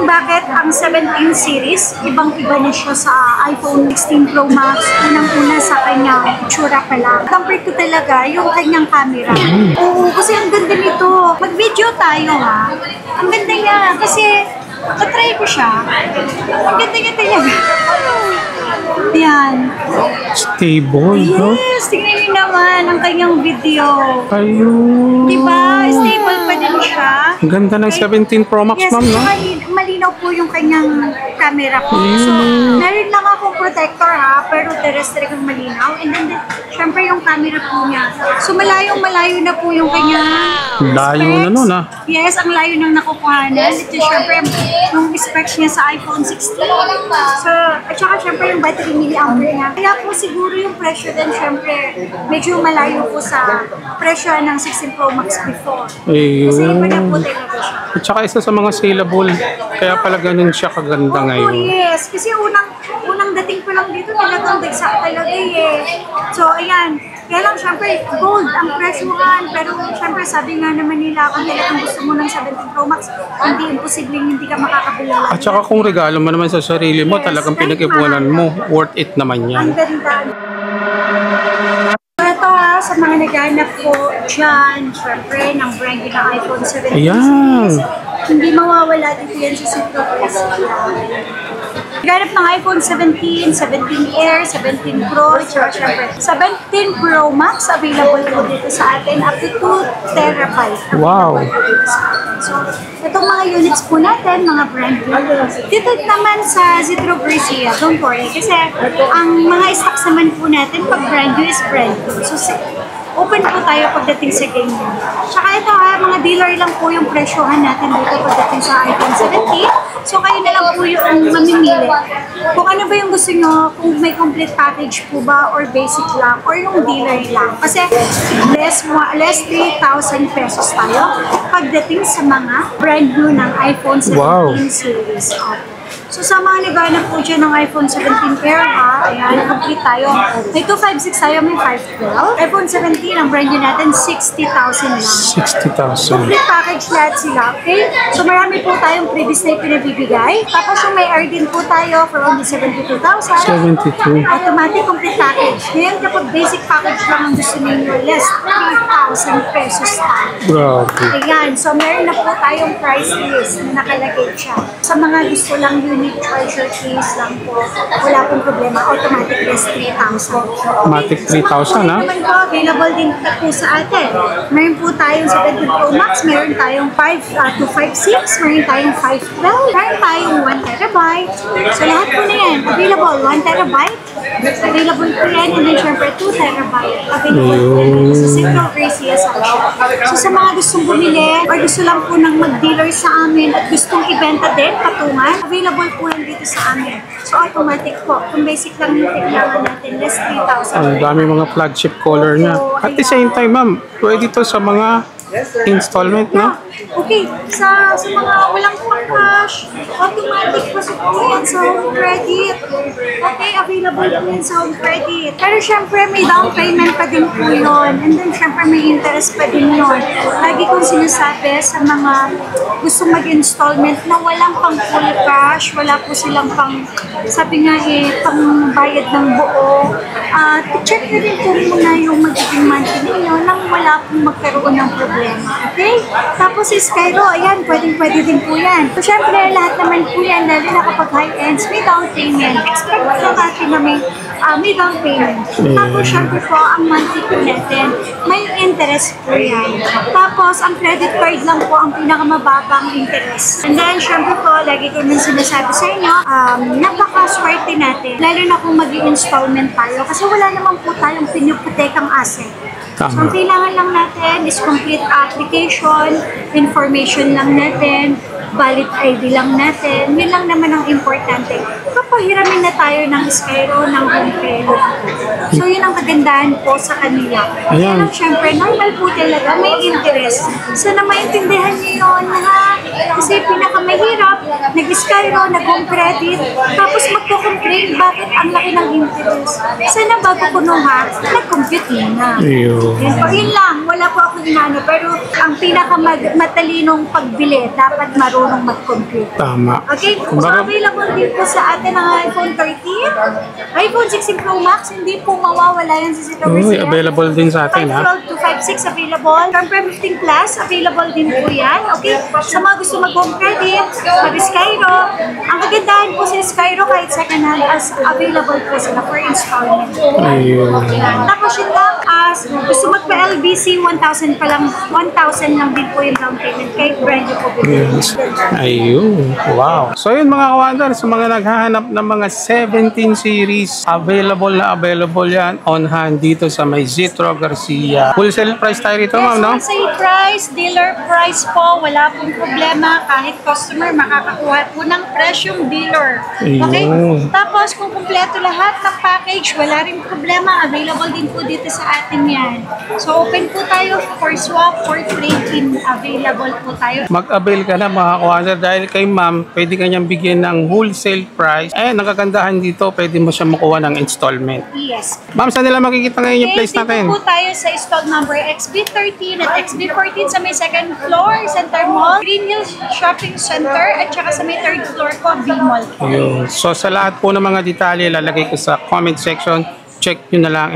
bakit ang 17 series, ibang-iba na siya sa iPhone 16 Pro Max. Unang-una sa kanyang itsura pa lang. Compare ko talaga yung kanyang camera. Oo, kasi ang ganda nito. Mag-video tayo ha. Ang ganda niya kasi na-try ko siya. Ang ganda niya talaga. Yan. Stable, no? Yes, tingnan niyo naman ang kanyang video. Ayun. Diba? Stable pa din siya. Ang ganda ng 17 Pro Max, Yes, ma'am, no? malinaw po yung kanyang camera po. So, meron lang akong protector ha, pero the rest talagang malinaw. And then, syempre yung camera po niya. So, malayo na po yung kanyang Layo specs. na nun, ah. Yes, ang layo ng nakukuhanan. Ito, syempre, yung specs niya sa iPhone 16. So, at saka, syempre, yung battery milliampere niya. Kaya po siguro yung presyo din, syempre, medyo malayo po sa presyo ng 16 Pro Max before. Kasi iba na po Ayun. talaga siya. At saka isa sa mga saleable. Kaya pala ganun siya kaganda Oh, ngayon. yes. Kasi unang dating ko lang dito, talagang dagsa talaga eh. So, ayan. Kaya lang, syempre, gold ang presyuhan. Pero, syempre, sabi nga naman nila, kung talagang gusto mo ng 17 Pro Max, hindi imposibleng hindi ka makakabila. At saka kung regalo mo naman sa sarili mo, Yes, talagang kahit pinag-ipunan mo, worth it naman Ang yan. ganda. Ito ha, sa mga naghanap po dyan, syempre, ng brand ng iPhone 17 Ayan. series, hindi mawawala dito yan sa Citro Press. Naghanap ng iPhone 17, 17 Air, 17 Pro, tsaka syempre 17 Pro Max available po dito sa atin up to 2 terabyte. Wow. So, itong mga units po natin, mga brand new. Dito naman sa Citro Press, don't worry, kasi ang mga stocks naman po natin pag brand new is brand new. So, open po tayo pagdating sa ganyan. Tsaka ito ha, mga dealer lang po yung presyohan natin dito pagdating sa iPhone 17. So kayo na lang po yung mamimili. Kung ano ba yung gusto nyo, kung may complete package po ba or basic lang or yung dealer lang. Kasi less 3,000 pesos tayo pagdating sa mga brand new ng iPhone 17 Wow. series. So sa mga naghanap po dyan ng iPhone 17 Air ha, ayan, complete tayo. May 256 tayo, may 512. iPhone 17, ang brand new natin, 60,000 lang. 60,000. Complete package lahat sila, okay? So marami po tayong previous na pinabibigay. Tapos yung may Air din po tayo for only 72,000. 72. Automatic complete package. Ngayon kapag basic package lang ang gusto ninyo, less 3,000 pesos tayo. Grabe. Ayan, so meron na po tayong price list na nakalagay siya. Sa mga gusto lang unique charger case lang po, wala pong problema. Automatic less 3,000. Automatic 3,000, ha? Naman po, available din po sa atin. Meron po tayong 17 Pro Max, meron tayong 256, meron tayong 512, meron tayong 1 terabyte. So lahat po na yan, available. 1 terabyte, available po yan, and then syempre 2 terabyte, available po yan. So single Gracie Essential. So sa mga gustong bumili, or gusto lang po ng mag-dealer sa amin at gustong ibenta din, patungan, available po yan dito sa amin. So automatic po, kung basic lang yung kailangan natin, less 3,000. Ang dami mga flagship color niya. At the same time, ma'am, pwede to sa mga installment, no? Okay, sa mga walang cash, automatic pasok po yan sa home credit. Okay, available po yan sa home credit. Pero syempre may down payment pa din po yun. And then syempre may interest pa din yun. Lagi kong sinasabi sa mga gustong mag-installment na walang pang full cash, wala po silang pang, sabi nga pang bayad ng buo. Check nyo rin po muna yung magiging monthly ninyo nang wala pong magkaroon ng problema. Okay? Tapos is Cairo, ayan, pwedeng-pwede din po yan. So, syempre, lahat naman po yan, lalo na kapag high-ends, may down payment. Expect po natin na may down payment. Tapos, syempre po, ang monthly po natin, may interest po yan. Tapos, ang credit card lang po ang pinakamababang interest. And then, syempre po, lagi ko nang sinasabi sa inyo, napaka-swerte natin, lalo na kung mag-i-installment tayo. Kasi wala naman po tayong pinuputekang asset. So, ang kailangan lang natin is complete application, information lang natin, valid ID lang natin. Yun lang naman ang importante. papahiramin na tayo ng Skyro ng home credit. So yun ang kagandahan po sa kanila. Kaya Ayan. lang syempre, normal po talaga, may interest. Sana maintindihan niyo yun, ha? Kasi pinakamahirap, nag-Skyro, nag-home credit, tapos magko-complain bakit ang laki ng interest. Sana bago ko nung nag-compute na. Ayun. Yun po, yun lang. Wala po akong inano. Pero ang pinakamatalinong pagbili, dapat marunong mag-compute. Tama. Okay? So, Kumbaga- available din po sa atin ang iPhone 13, iPhone 16 Pro Max, hindi po mawawala yan sa Citover Uy, available din sa atin, ha? 512 to 56 available. Term 15 Plus, available din po yan. Okay? Sa mga gusto mag-home credit, mag-Skyro, ang kagandahan po sa Skyro kahit second hand, as available po sila for installment. Ayun. Tapos yun lang, gusto magpa-LBC, 1,000 pa lang, 1,000 lang din po yung down payment. Kahit brand new po Yes. Ayun. Wow. So yun mga kawander, sa mga naghahanap ng mga 17 series, available yan on hand dito sa may Zitro Garcia. Wholesale price tayo rito, ma'am, no? Wholesale price, dealer price po, wala pong problema. Kahit customer, makakakuha po ng presyong dealer. Okay? Ayun. Tapos, kung kumpleto lahat ng package, wala rin problema. Available din po dito sa atin yan. So, open po tayo for swap, for trade-in. Available po tayo. Mag-avail ka na mga kawander dahil kay ma'am, pwede ka niyang bigyan ng wholesale price. Eh, nakagandahan dito, pwede mo siya makuha ng installment. Yes. Ma'am, saan nila makikita ngayon yung place Dito natin? po tayo sa stall number XB13 at XB14 sa may second floor, Center Mall, Green Hills Shopping Center, at saka sa may third floor po, B-Mall. Ayun. So sa lahat po ng mga detalye, lalagay ko sa comment section. Check nyo na lang.